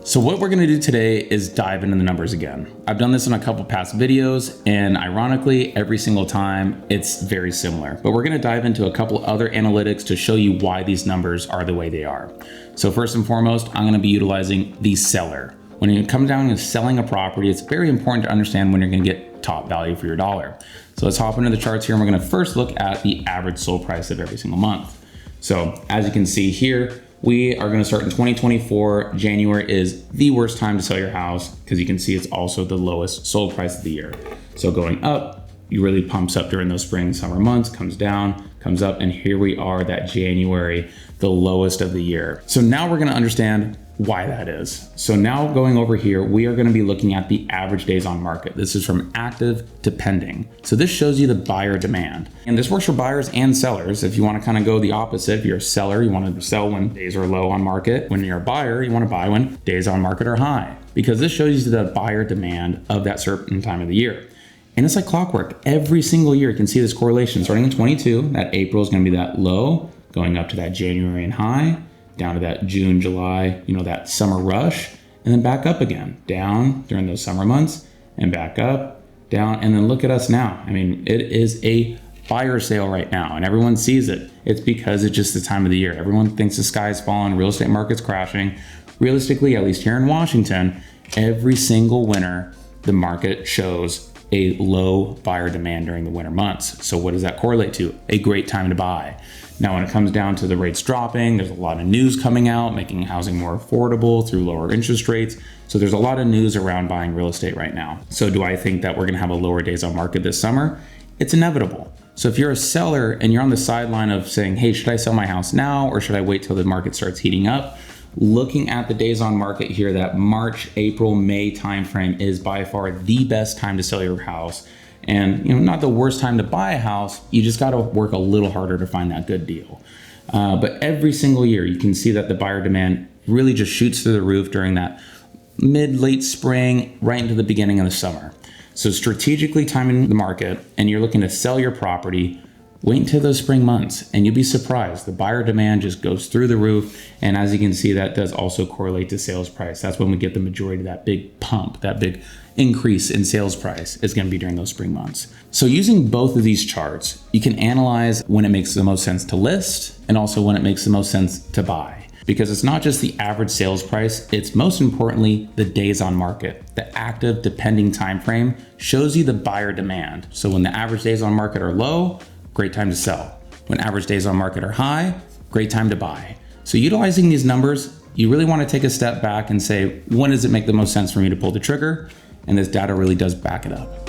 So what we're gonna do today is dive into the numbers again. I've done this in a couple past videos, and ironically, every single time it's very similar. But we're gonna dive into a couple other analytics to show you why these numbers are the way they are. So first and foremost, I'm gonna be utilizing the seller. When you come down to selling a property, it's very important to understand when you're gonna get top value for your dollar. So let's hop into the charts here, and we're gonna first look at the average sold price of every single month. So as you can see here, we are gonna start in 2024. January is the worst time to sell your house because you can see it's also the lowest sold price of the year. So going up, you really pumps up during those spring, summer months, comes down, comes up, and here we are, that January, the lowest of the year. So now we're gonna understand why that is. So now going over here, we are gonna be looking at the average days on market. This is from active to pending. So this shows you the buyer demand. And this works for buyers and sellers. If you wanna kind of go the opposite, if you're a seller, you wanna sell when days are low on market. When you're a buyer, you wanna buy when days on market are high, because this shows you the buyer demand of that certain time of the year. And it's like clockwork. Every single year, you can see this correlation. Starting in 22, that April is gonna be that low, going up to that January and high, down to that June, July, that summer rush, and then back up again, down during those summer months, and back up, down, and then look at us now. I mean, it is a fire sale right now, and everyone sees it. It's because it's just the time of the year. Everyone thinks the sky is falling, real estate market's crashing. Realistically, at least here in Washington, every single winter, the market shows a low buyer demand during the winter months. So what does that correlate to? A great time to buy. Now, when it comes down to the rates dropping, there's a lot of news coming out, making housing more affordable through lower interest rates. So there's a lot of news around buying real estate right now. So do I think that we're gonna have a lower days on market this summer? It's inevitable. So if you're a seller and you're on the sideline of saying, hey, should I sell my house now or should I wait till the market starts heating up? Looking at the days on market here, that March, April, May timeframe is by far the best time to sell your house. And not the worst time to buy a house, you just gotta work a little harder to find that good deal. But every single year, you can see that the buyer demand really just shoots through the roof during that late spring, right into the beginning of the summer. So strategically timing the market, and you're looking to sell your property, wait until those spring months and you'll be surprised. The buyer demand just goes through the roof. And as you can see, that does also correlate to sales price. That's when we get the majority of that big pump, that big increase in sales price is going to be during those spring months. So using both of these charts, you can analyze when it makes the most sense to list and also when it makes the most sense to buy. Because it's not just the average sales price, it's most importantly the days on market. The active to pending time frame shows you the buyer demand. So when the average days on market are low, great time to sell. When average days on market are high, great time to buy. So utilizing these numbers, you really want to take a step back and say, when does it make the most sense for me to pull the trigger? And this data really does back it up.